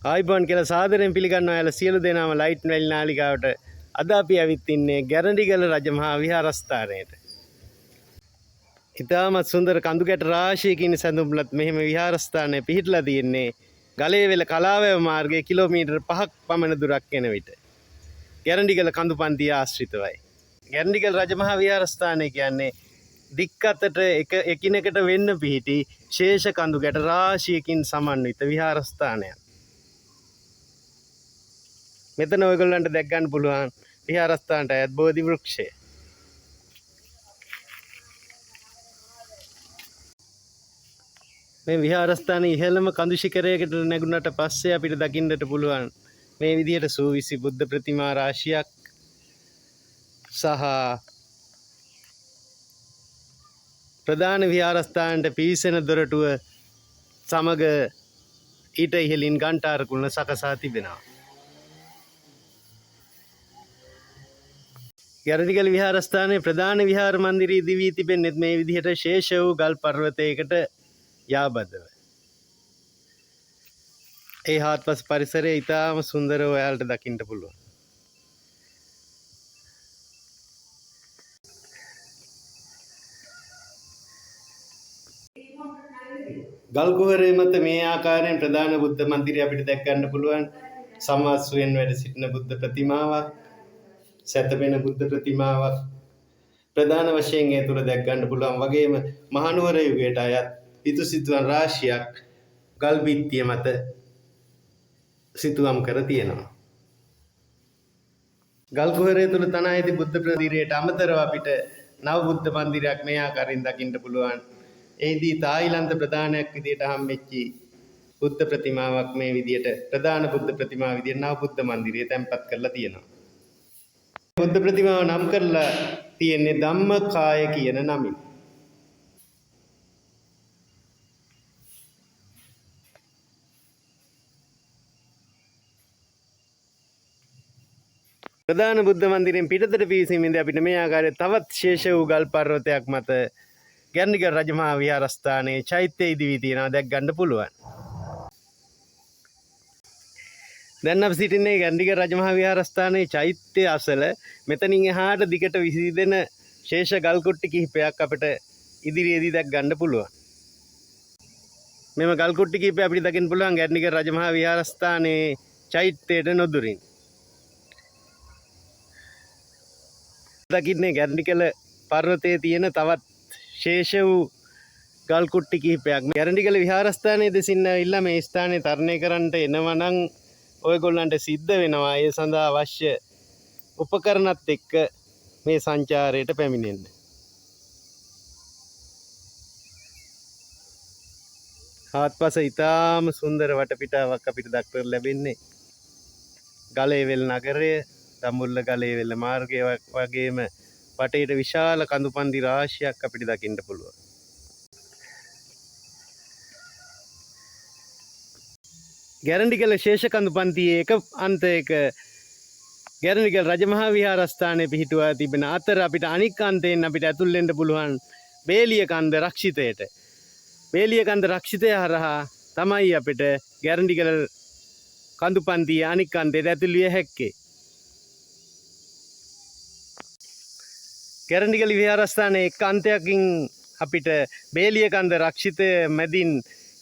ආයිබෝන් කියලා සාදරයෙන් පිළිගන්නවා යාළ සියලු දෙනාම ලයිට් වැලි නාලිකාවට. අද අපි ඇවිත් ඉන්නේ ගැරන්ඩිගල රජමහා විහාරස්ථානයට. ඉතාමත් සුන්දර කඳුකැට රාශියකින් සැඳුම්ලත් මෙහෙම විහාරස්ථානය පිහිටලා තියෙන්නේ ගලේවෙල කලාවැව මාර්ගයේ කිලෝමීටර් 5ක් පමණ දුරක් යන විට. ගැරන්ඩිගල කඳුපන්තිය ආශ්‍රිතවයි. ගැරන්ඩිගල රජමහා විහාරස්ථානය කියන්නේ දික් අතට එකිනෙකට වෙන්න පිහිටි ශේෂ කඳුකැට රාශියකින් සමන්විත විහාරස්ථානයක්. මෙතන ඔයගොල්ලන්ට දැක් ගන්න පුළුවන් විහාරස්ථානට අයත් බෝධි වෘක්ෂය. මේ විහාරස්ථානයේ ඉහළම කඳු ශිඛරයකට නැගුණට පස්සේ අපිට දකින්නට පුළුවන් මේ විදිහට සූවිසි බුද්ධ ප්‍රතිමා රාශියක් සහ ප්‍රධාන විහාරස්ථානට පිවිසෙන දොරටුව සමග ඊට ඉහළින් ඝණ්ටාර කුලන සකසා තිබෙනවා. ගැරන්ඩිගල විහාරස්ථානයේ ප්‍රධාන විහාර මන්දිරයේ දිවී තිබෙන්නේ මේ විදිහට ශේෂ වූ ගල් පර්වතයකට යාබද්දව. ඒ හාත්පස පරිසරය ඉතාම සුන්දරව ඔයාලට දකින්න පුළුවන්. ගල් කුහරයේ මත මේ ආකාරයෙන් ප්‍රධාන බුද්ධ මන්දිරය අපිට දැක් ගන්න පුළුවන්. සම්මාසුවෙන් වැඩ සිටින බුද්ධ ප්‍රතිමාවක්, සැතපෙන බුද්ධ ප්‍රතිමාවක් ප්‍රධාන වශයෙන් ඒ තුල දැක් ගන්න පුළුවන්. වගේම මහනුවර යුගයට අයත් පිතු සිතුවම් රාශියක් ගල් බිත්තිය මත සිතුවම් කර තියෙනවා. ගල් කුහරය තුල තනා ඇති බුද්ධ ප්‍රතිමාවට අමතරව අපිට නව බුද්ධ මන්දිරයක් මේ ආකාරයෙන් දකින්න පුළුවන්. එහිදී තායිලන්ත ප්‍රධානයක් විදියට හම්බෙච්චි බුද්ධ ප්‍රතිමාවක් මේ විදියට ප්‍රධාන බුද්ධ ප්‍රතිමාව විදියට නව බුද්ධ මන්දිරය තැන්පත් කරලා තියෙනවා. බුද්ධ ප්‍රතිමාව නම් කරලා තියෙන්නේ ධම්මකාය කියන නමින්. ප්‍රධාන බුද්ධ මන්දිරයෙන් පිටතට පිවිසීමේදී අපිට මේ ආකාරයේ තවත් ශේෂ වූ ගල් පර්වතයක් මත ගැරන්ඩිගල රජමහා විහාරස්ථානයේ චෛත්‍ය ඉදිවී තියෙනවා දැක් ගන්න පුළුවන්. දැන් අපි සිටින්නේ ගැරන්ඩිගල රජමහා විහාරස්ථානයේ චෛත්‍ය අසල. මෙතනින් එහාට දිගට විසිදෙන ශේෂ ගල් කුට්ටි කිහිපයක් අපිට ඉදිරියේදී දැක් ගන්න පුළුවන්. මෙම ගල් කුට්ටි කිහිපය අපිට දකින්න පුළුවන් ගැරන්ඩිගල රජමහා විහාරස්ථානයේ චෛත්‍යයට නොදුරින්. දකින්නේ ගැරන්ඩිගල පර්වතයේ තියෙන තවත් ශේෂ වූ ගල් කුට්ටි කිහිපයක්. ගැරන්ඩිගල විහාරස්ථානයේ දෙසින් ඇවිල්ලා මේ ස්ථානයේ තරණය කරන්නට එනවා නම් ඔයගොල්ලන්ට සිද්ධ වෙනවා ඒ සඳහා අවශ්‍ය උපකරණත් එක්ක මේ සංචාරයට පැමිණෙන්න. හාත්පස ඉතාම සුන්දර වටපිටාවක් අපිට දක්නට ලැබෙන්නේ ගලේවෙල නගරය, දඹුල්ල ගලේවෙල මාර්ගය වගේම වටේට විශාල කඳුපන්දි රාශියක් අපිට දකින්න පුළුවන්. ගැරන්ඩිගල ශේෂ කඳුපන්තියේ එක අන්තයක ගැරන්ඩිගල රජමහා විහාරස්ථානයේ පිහිටුවා තිබෙන අතර අපිට අනික් අන්තයෙන් අපිට ඇතුල් වෙන්න පුළුවන් බේලිය කන්ද රක්ෂිතයට. බේලිය කන්ද රක්ෂිතය හරහා තමයි අපිට ගැරන්ඩිගල කඳුපන්තියේ අනික් අන්තයට ඇතුල් විය හැක්කේ. ගැරන්ඩිගල විහාරස්ථානයේ එක් අන්තයකින් අපිට බේලිය කන්ද රක්ෂිතය මැදින්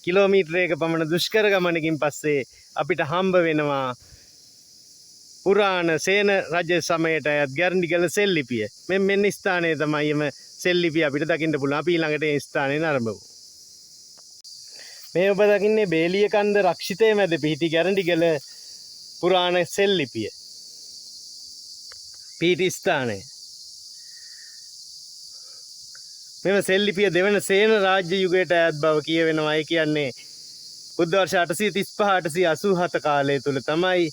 කිලෝමීටරයක පමණ දුෂ්කර ගමනකින් පස්සේ අපිට හම්බ වෙනවා පුරාණ සේන රජ සමයට අයත් ගැරන්ඩිගල සෙල්ලිපිය. මෙන්න ස්ථානයේ තමයි එම සෙල්ලිපිය අපිට දකින්න පුළුවන්. අපි ළඟට ඒ ස්ථානයේ නරඹමු. මේ ඔබ දකින්නේ බේලිය කන්ද රක්ෂිතය මැද පිහිටි ගැරන්ඩිගල පුරාණ සෙල්ලිපිය. පිහිටි ස්ථානය. මෙම සෙල්ලිපිය දෙවන සේන රාජ්‍ය යුගයට අයත් බව කියවෙනවා. ඒ කියන්නේ බුද්ධ වර්ෂ 835 887 කාලය තුල තමයි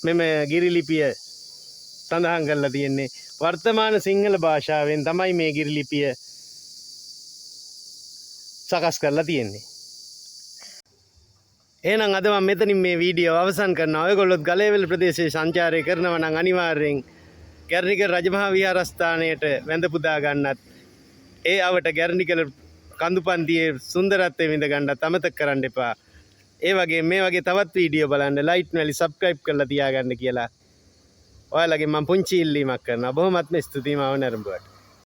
මෙම ගිරිලිපිය සඳහන් කරලා තියෙන්නේ. වර්තමාන සිංහල භාෂාවෙන් තමයි මේ ගිරිලිපිය සකස් කරලා තියෙන්නේ. එහෙනම් අද මම මෙතනින් මේ වීඩියෝ අවසන් කරනවා. ඔයගොල්ලොත් ගලේවෙල ප්‍රදේශයේ සංචාරය කරනවා නම් අනිවාර්යෙන් ගැරන්ඩිගල රජමහා විහාරස්ථානයට වැඳ පුදා ගන්නත් ඒ අවට ගැරන්ඩිගල කඳුපන්තියේ සුන්දරත්වය විඳ ගන්නත් අමතක කරන්න එපා. ඒ වගේ මේ වගේ තවත් වීඩියෝ බලන්න ලයිට් වැලි සබ්ස්ක්‍රයිබ් කරලා තියාගන්න කියලා ඔයාලගේ මම පුංචි ඉල්ලීමක් කරනවා. බොහොමත්ම ස්තුතියි මාව නැරඹුවට.